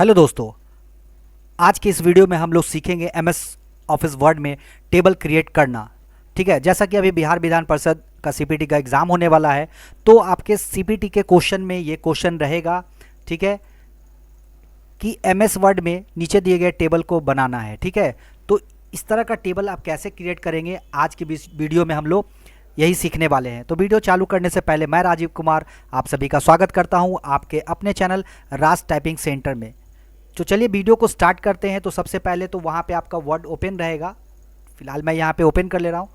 Hello दोस्तों, आज के इस वीडियो में हम लोग सीखेंगे एमएस ऑफिस वर्ड में टेबल क्रिएट करना। ठीक है, जैसा कि अभी बिहार विधान परिषद का सीपीटी का एग्ज़ाम होने वाला है, तो आपके सीपीटी के क्वेश्चन में ये क्वेश्चन रहेगा। ठीक है, कि एमएस वर्ड में नीचे दिए गए टेबल को बनाना है। ठीक है, तो इस तरह का टेबल आप कैसे क्रिएट करेंगे, आज की वीडियो में हम लोग यही सीखने वाले हैं। तो वीडियो चालू करने से पहले मैं राजीव कुमार आप सभी का स्वागत करता हूं आपके अपने चैनल राज टाइपिंग सेंटर में। तो चलिए वीडियो को स्टार्ट करते हैं। तो सबसे पहले तो वहाँ पे आपका वर्ड ओपन रहेगा। फिलहाल मैं यहाँ पे ओपन कर ले रहा हूँ।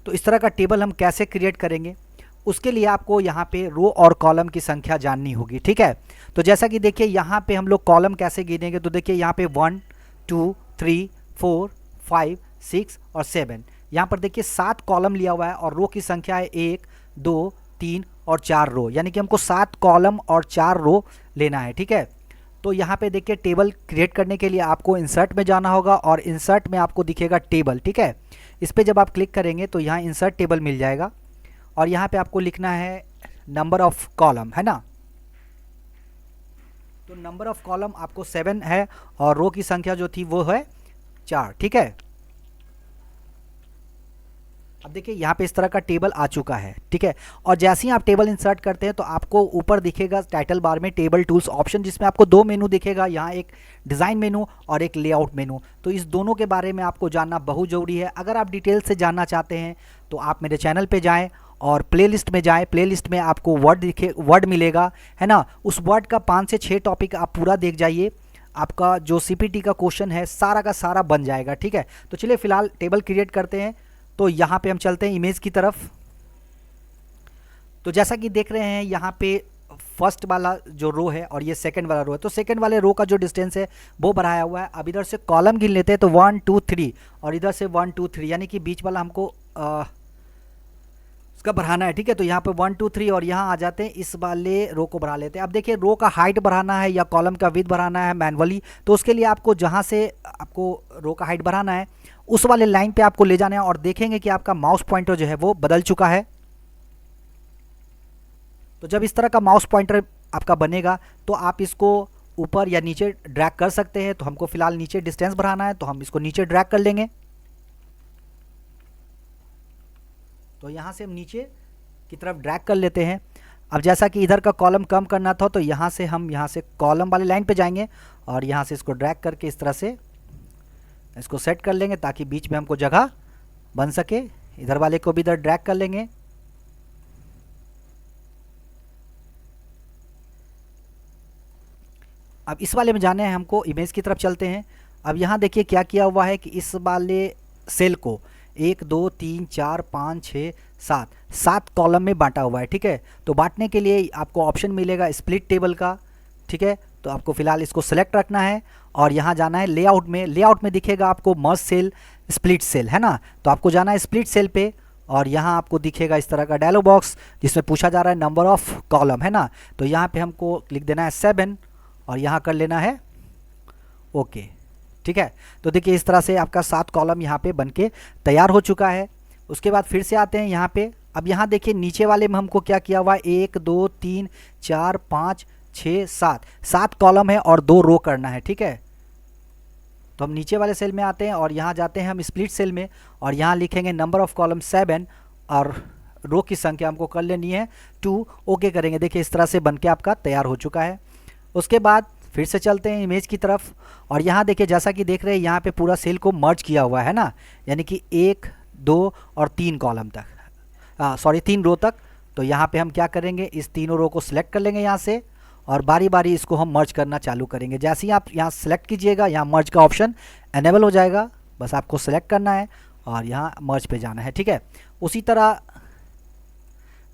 तो इस तरह का टेबल हम कैसे क्रिएट करेंगे, उसके लिए आपको यहाँ पे रो और कॉलम की संख्या जाननी होगी। ठीक है, तो जैसा कि देखिए यहाँ पे हम लोग कॉलम कैसे गिनेंगे, तो देखिए यहाँ पे 1 2 3 4 5 6 और 7, यहाँ पर देखिए 7 कॉलम लिया हुआ है और रो की संख्या है 1 2 3 और 4 रो, यानी कि हमको 7 कॉलम और 4 रो लेना है। ठीक है, तो यहाँ पे देखिए टेबल क्रिएट करने के लिए आपको इंसर्ट में जाना होगा और इंसर्ट में आपको दिखेगा टेबल। ठीक है, इस पर जब आप क्लिक करेंगे तो यहाँ इंसर्ट टेबल मिल जाएगा और यहाँ पे आपको लिखना है नंबर ऑफ कॉलम, है ना। तो नंबर ऑफ कॉलम आपको 7 है और रो की संख्या जो थी वो है 4। ठीक है, अब देखिए यहाँ पे इस तरह का टेबल आ चुका है। ठीक है, और जैसे ही आप टेबल इंसर्ट करते हैं तो आपको ऊपर दिखेगा टाइटल बार में टेबल टूल्स ऑप्शन, जिसमें आपको 2 मेनू दिखेगा, यहाँ एक डिज़ाइन मेनू और एक लेआउट मेनू। तो इस दोनों के बारे में आपको जानना बहुत ज़रूरी है। अगर आप डिटेल से जानना चाहते हैं तो आप मेरे चैनल पर जाएँ और प्लेलिस्ट में जाएं। प्लेलिस्ट में आपको वर्ड मिलेगा, है ना। उस वर्ड का 5 से 6 टॉपिक आप पूरा देख जाइए, आपका जो सीपीटी का क्वेश्चन है सारा का सारा बन जाएगा। ठीक है, तो चलिए फिलहाल टेबल क्रिएट करते हैं। तो यहाँ पे हम चलते हैं इमेज की तरफ। तो जैसा कि देख रहे हैं यहाँ पे फर्स्ट वाला जो रो है और ये सेकंड वाला रो है, तो सेकंड वाले रो का जो डिस्टेंस है वो बढ़ाया हुआ है। अब इधर से कॉलम गिन लेते हैं, तो 1 2 3 और इधर से 1 2 3, यानी कि बीच वाला हमको उसका बढ़ाना है। ठीक है, तो यहाँ पे 1 2 3 और यहाँ आ जाते हैं, इस वाले रो को बढ़ा लेते हैं। अब देखिए रो का हाइट बढ़ाना है या कॉलम का विड्थ बढ़ाना है मैनुअली, तो उसके लिए आपको जहाँ से आपको रो का हाइट बढ़ाना है उस वाले लाइन पे आपको ले जाना है और देखेंगे कि आपका माउस पॉइंटर जो है वो बदल चुका है। तो जब इस तरह का माउस पॉइंटर आपका बनेगा तो आप इसको ऊपर या नीचे ड्रैग कर सकते हैं। तो हमको फिलहाल नीचे डिस्टेंस बढ़ाना है, तो हम इसको नीचे ड्रैग कर लेंगे। तो यहाँ से हम नीचे की तरफ ड्रैग कर लेते हैं। अब जैसा कि इधर का कॉलम कम करना था, तो यहाँ से हम यहाँ से कॉलम वाले लाइन पे जाएंगे और यहाँ से इसको ड्रैग करके इस तरह से इसको सेट कर लेंगे ताकि बीच में हमको जगह बन सके। इधर वाले को भी इधर ड्रैग कर लेंगे। अब इस वाले में जाने हैं हमको, इमेज की तरफ चलते हैं। अब यहाँ देखिए क्या किया हुआ है कि इस वाले सेल को 1 2 3 4 5 6 7 कॉलम में बांटा हुआ है। ठीक है, तो बांटने के लिए आपको ऑप्शन मिलेगा स्प्लिट टेबल का। ठीक है, तो आपको फिलहाल इसको सेलेक्ट रखना है और यहाँ जाना है लेआउट में। लेआउट में दिखेगा आपको मर्ज सेल, स्प्लिट सेल, है ना। तो आपको जाना है स्प्लिट सेल पे और यहाँ आपको दिखेगा इस तरह का डायलॉग बॉक्स जिसमें पूछा जा रहा है नंबर ऑफ कॉलम, है ना। तो यहाँ पे हमको लिख देना है 7 और यहाँ कर लेना है ओके। ठीक है, तो देखिए इस तरह से आपका 7 कॉलम यहाँ पे बनके तैयार हो चुका है। उसके बाद फिर से आते हैं यहाँ पे। अब यहाँ देखिए नीचे वाले में हमको क्या किया हुआ है, 1 2 3 4 5 6 7 कॉलम है और 2 रो करना है। ठीक है, तो हम नीचे वाले सेल में आते हैं और यहाँ जाते हैं हम स्प्लिट सेल में और यहाँ लिखेंगे नंबर ऑफ कॉलम 7 और रो की संख्या हमको कर लेनी है 2। ओके करेंगे। देखिए इस तरह से बनके आपका तैयार हो चुका है। उसके बाद फिर से चलते हैं इमेज की तरफ और यहाँ देखिए जैसा कि देख रहे हैं यहाँ पे पूरा सेल को मर्ज किया हुआ है ना, यानी कि 1 2 और 3 कॉलम तक, 3 रो तक। तो यहाँ पे हम क्या करेंगे, इस तीनों रो को सिलेक्ट कर लेंगे यहाँ से और बारी बारी इसको हम मर्ज करना चालू करेंगे। जैसे ही आप यहाँ सेलेक्ट कीजिएगा यहाँ मर्ज का ऑप्शन एनेबल हो जाएगा, बस आपको सेलेक्ट करना है और यहाँ मर्ज पे जाना है। ठीक है, उसी तरह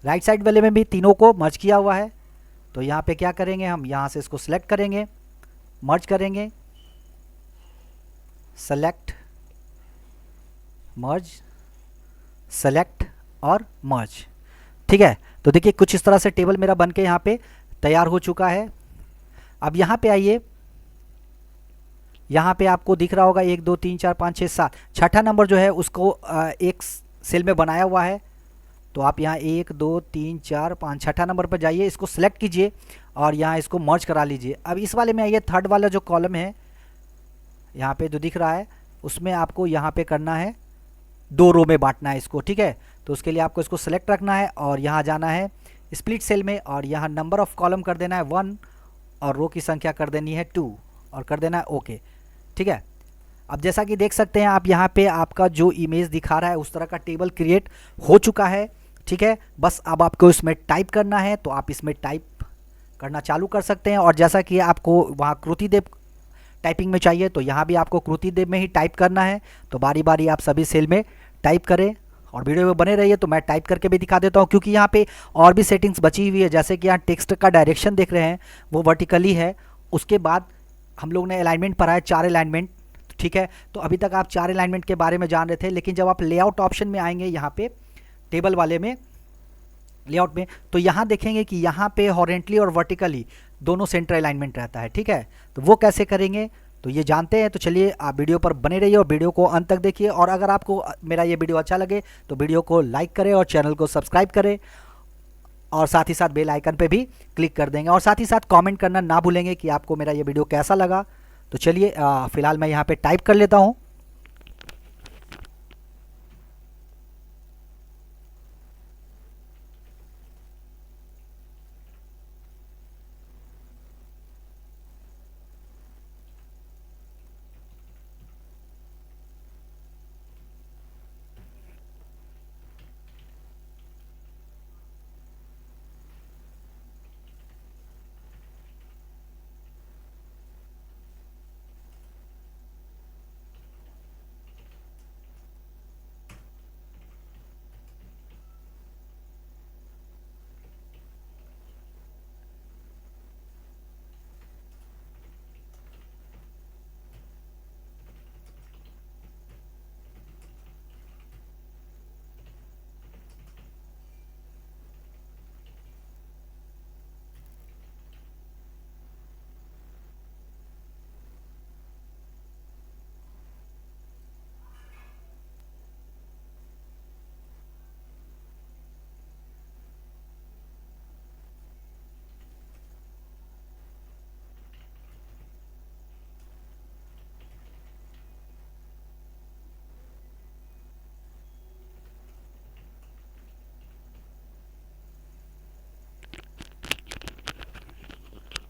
राइट साइड वाले में भी तीनों को मर्ज किया हुआ है। तो यहाँ पे क्या करेंगे, हम यहाँ से इसको सिलेक्ट करेंगे, मर्ज करेंगे, सेलेक्ट मर्ज, सेलेक्ट और मर्ज। ठीक है, तो देखिए कुछ इस तरह से टेबल मेरा बनके यहाँ पे तैयार हो चुका है। अब यहाँ पे आइए, यहाँ पे आपको दिख रहा होगा 1 2 3 4 5 6 7, छठा नंबर जो है उसको एक सेल में बनाया हुआ है। तो आप यहाँ 1 2 3 4 5 छठा नंबर पर जाइए, इसको सेलेक्ट कीजिए और यहाँ इसको मर्ज करा लीजिए। अब इस वाले में आइए, थर्ड वाला जो कॉलम है यहाँ पे जो दिख रहा है, उसमें आपको यहाँ पे करना है 2 रो में बांटना है इसको, ठीक है। तो उसके लिए आपको इसको सेलेक्ट रखना है और यहाँ जाना है स्प्लिट सेल में और यहाँ नंबर ऑफ कॉलम कर देना है 1 और रो की संख्या कर देनी है 2 और कर देना है ओके, ठीक है। अब जैसा कि देख सकते हैं आप, यहाँ पे आपका जो इमेज दिखा रहा है उस तरह का टेबल क्रिएट हो चुका है, ठीक है। बस अब आपको इसमें टाइप करना है, तो आप इसमें टाइप करना चालू कर सकते हैं। और जैसा कि आपको वहाँ कृतिदेव टाइपिंग में चाहिए, तो यहाँ भी आपको कृतिदेव में ही टाइप करना है। तो बारी बारी आप सभी सेल में टाइप करें और वीडियो में बने रहिए। तो मैं टाइप करके भी दिखा देता हूँ, क्योंकि यहाँ पे और भी सेटिंग्स बची हुई है। जैसे कि यहाँ टेक्स्ट का डायरेक्शन देख रहे हैं वो वर्टिकली है। उसके बाद हम लोग ने अलाइनमेंट पढ़ा है, 4 अलाइनमेंट, ठीक है। तो अभी तक आप 4 अलाइनमेंट के बारे में जान रहे थे, लेकिन जब आप लेआउट ऑप्शन में आएंगे यहाँ पे टेबल वाले में, लेआउट में, तो यहाँ देखेंगे कि यहाँ पे हॉरिजॉन्टली और वर्टिकली दोनों सेंटर अलाइनमेंट रहता है, ठीक है। तो वो कैसे करेंगे तो ये जानते हैं। तो चलिए आप वीडियो पर बने रहिए और वीडियो को अंत तक देखिए। और अगर आपको मेरा ये वीडियो अच्छा लगे तो वीडियो को लाइक करें और चैनल को सब्सक्राइब करें और साथ ही साथ बेल आइकन पे भी क्लिक कर देंगे और साथ ही साथ कमेंट करना ना भूलेंगे कि आपको मेरा ये वीडियो कैसा लगा। तो चलिए फिलहाल मैं यहाँ पे टाइप कर लेता हूँ।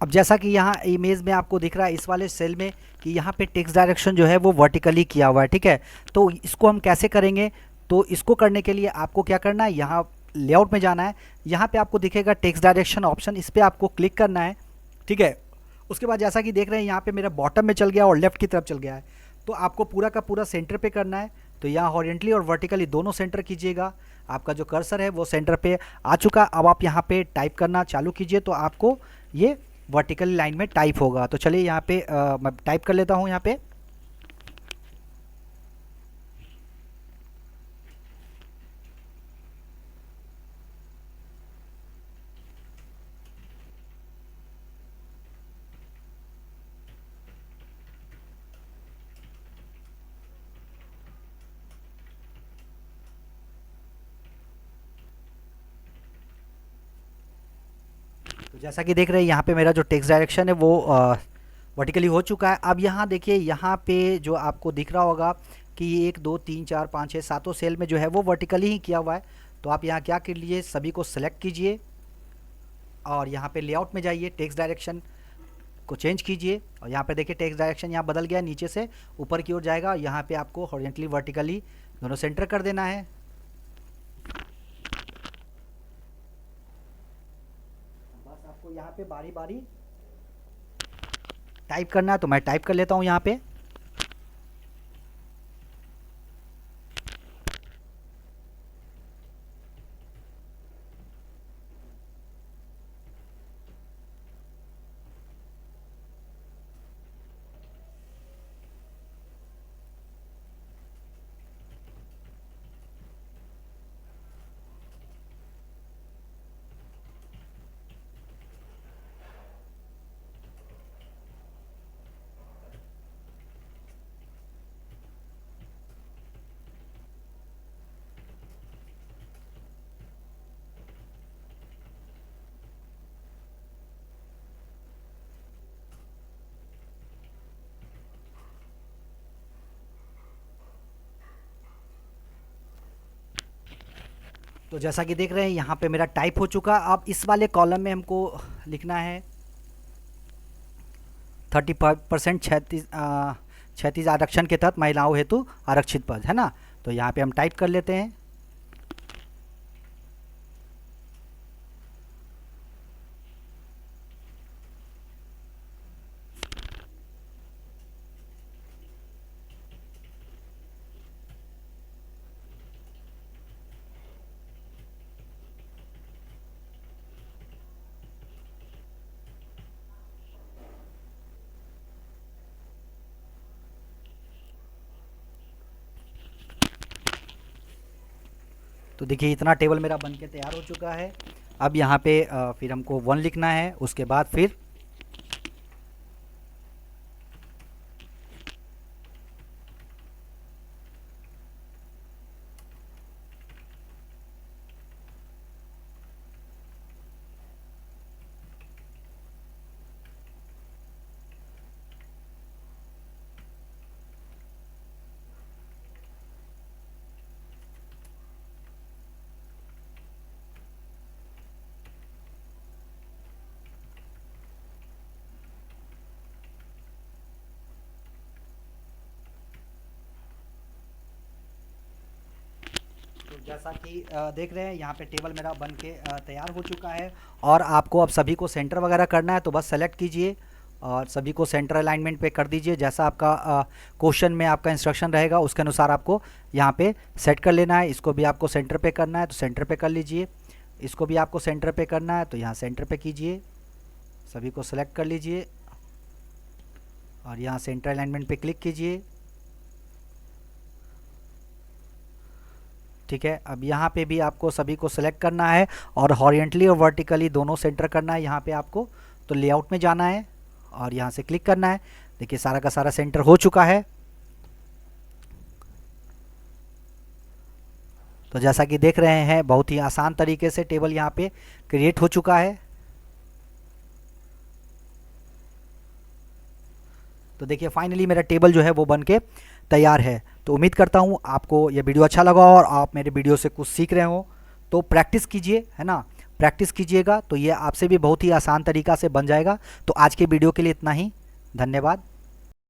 अब जैसा कि यहाँ इमेज में आपको दिख रहा है इस वाले सेल में कि यहाँ पे टेक्स्ट डायरेक्शन जो है वो वर्टिकली किया हुआ है, ठीक है। तो इसको हम कैसे करेंगे, तो इसको करने के लिए आपको क्या करना है, यहाँ लेआउट में जाना है। यहाँ पे आपको दिखेगा टेक्स्ट डायरेक्शन ऑप्शन, इस पर आपको क्लिक करना है, ठीक है। उसके बाद जैसा कि देख रहे हैं यहाँ पे मेरा बॉटम में चल गया और लेफ्ट की तरफ चल गया है। तो आपको पूरा का पूरा सेंटर पे करना है। तो यहाँ हॉरिजॉन्टली और वर्टिकली दोनों सेंटर कीजिएगा। आपका जो कर्सर है वो सेंटर पे आ चुका। अब आप यहाँ पे टाइप करना चालू कीजिए तो आपको ये वर्टिकल लाइन में टाइप होगा। तो चलिए यहाँ पे मैं टाइप कर लेता हूँ यहाँ पे। तो जैसा कि देख रहे हैं यहाँ पे मेरा जो टेक्स्ट डायरेक्शन है वो वर्टिकली हो चुका है। अब यहाँ देखिए, यहाँ पे जो आपको दिख रहा होगा कि 1 2 3 4 5 6 सातों सेल में जो है वो वर्टिकली ही किया हुआ है। तो आप यहाँ क्या कर लीजिए, सभी को सेलेक्ट कीजिए और यहाँ पे लेआउट में जाइए, टेक्स्ट डायरेक्शन को चेंज कीजिए और यहाँ पे देखिए टेक्स्ट डायरेक्शन यहाँ बदल गया, नीचे से ऊपर की ओर जाएगा। यहाँ पे आपको हॉरिजॉन्टली वर्टिकली दोनों सेंटर कर देना है। बस आपको यहाँ पे बारी बारी टाइप करना है। तो मैं टाइप कर लेता हूँ यहाँ पे। तो जैसा कि देख रहे हैं यहाँ पे मेरा टाइप हो चुका। अब इस वाले कॉलम में हमको लिखना है 35% क्षैतिज आरक्षण के तहत महिलाओं हेतु आरक्षित पद, है ना। तो यहाँ पे हम टाइप कर लेते हैं। तो देखिए इतना टेबल मेरा बन के तैयार हो चुका है। अब यहाँ पे फिर हमको 1 लिखना है, उसके बाद फिर जैसा कि देख रहे हैं यहाँ पे टेबल मेरा बन के तैयार हो चुका है। और आपको अब सभी को सेंटर वगैरह करना है तो बस सेलेक्ट कीजिए और सभी को सेंटर अलाइनमेंट पे कर दीजिए। जैसा आपका क्वेश्चन में आपका इंस्ट्रक्शन रहेगा उसके अनुसार आपको यहाँ पे सेट कर लेना है। इसको भी आपको सेंटर पे करना है तो सेंटर पे कर लीजिए, इसको भी आपको सेंटर पे करना है तो यहाँ सेंटर पे कीजिए, सभी को सेलेक्ट कर लीजिए और यहाँ सेंटर अलाइनमेंट पे क्लिक कीजिए। ठीक है, अब यहाँ पे भी आपको सभी को सेलेक्ट करना है और हॉरिजेंटली और वर्टिकली दोनों सेंटर करना है यहाँ पे आपको। तो लेआउट में जाना है और यहाँ से क्लिक करना है। देखिए सारा का सारा सेंटर हो चुका है। तो जैसा कि देख रहे हैं बहुत ही आसान तरीके से टेबल यहाँ पे क्रिएट हो चुका है। तो देखिए फाइनली मेरा टेबल जो है वो बन के तैयार है। तो उम्मीद करता हूँ आपको ये वीडियो अच्छा लगा और आप मेरे वीडियो से कुछ सीख रहे हो। तो प्रैक्टिस कीजिए, है ना, प्रैक्टिस कीजिएगा तो ये आपसे भी बहुत ही आसान तरीका से बन जाएगा। तो आज के वीडियो के लिए इतना ही, धन्यवाद।